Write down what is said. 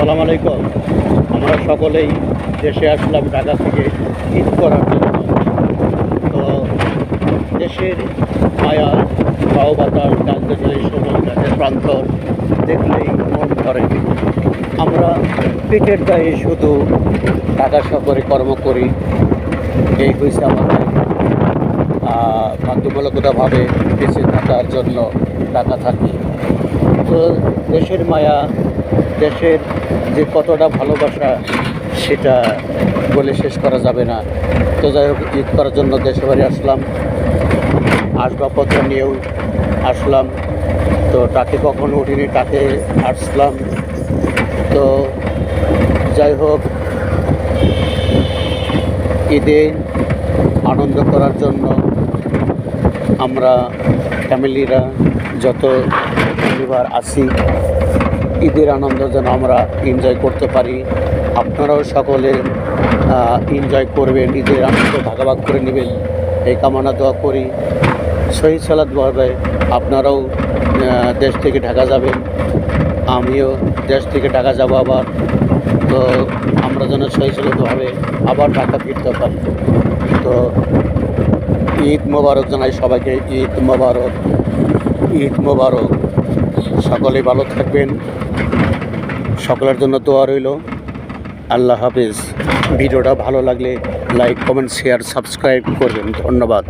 আসসালামু আলাইকুম। আমরা সকলেই দেশে আসলাম ঢাকা থেকে ঈদ করার জন্য। তো দেশের মায়া, বাউ বাতাস, গাছগাছালি, সবুজ ঘাটের প্রান্তর দেখলেই মন ভরে। আমরা পেটের দায়ে শুধু টাকা সফরে কর্ম করি, এই হয়েছে আমাদের বাধ্যবাধকতাভাবে বেঁচে থাকার জন্য টাকা থাকি। তো দেশের মায়া, দেশের যে কতটা ভালোবাসা সেটা বলে শেষ করা যাবে না। তো যাই হোক, ঈদ করার জন্য দেশে বাড়ি আসলাম, আসবাবপত্র নিয়েও আসলাম। তো টাকে কখনো উঠিনি, টাকে আসলাম। তো যাই হোক, ঈদে আনন্দ করার জন্য আমরা ফ্যামিলিরা যত পরিবার আছি, ঈদের আনন্দ যেন আমরা এনজয় করতে পারি। আপনারাও সকলে এনজয় করবেন, ঈদের আনন্দ ভাগাভাগ করে নেবেন, এই কামনা দোয়া করি। সহি সালাতভাবে আপনারাও দেশ থেকে ঢাকা যাবেন, আমিও দেশ থেকে ঢাকা যাব আবার। তো আমরা যেন সহি সালাতভাবে আবার ঢাকা ফিরতে পারি। তো ঈদ মোবারক জানাই সবাইকে, ঈদ মোবারক, ঈদ মোবারক। সকলে ভালো থাকবেন, সকলের জন্য দোয়া রইল। আল্লাহ হাফেজ। ভিডিওটা ভালো লাগলে লাইক, কমেন্ট, শেয়ার, সাবস্ক্রাইব করবেন। ধন্যবাদ।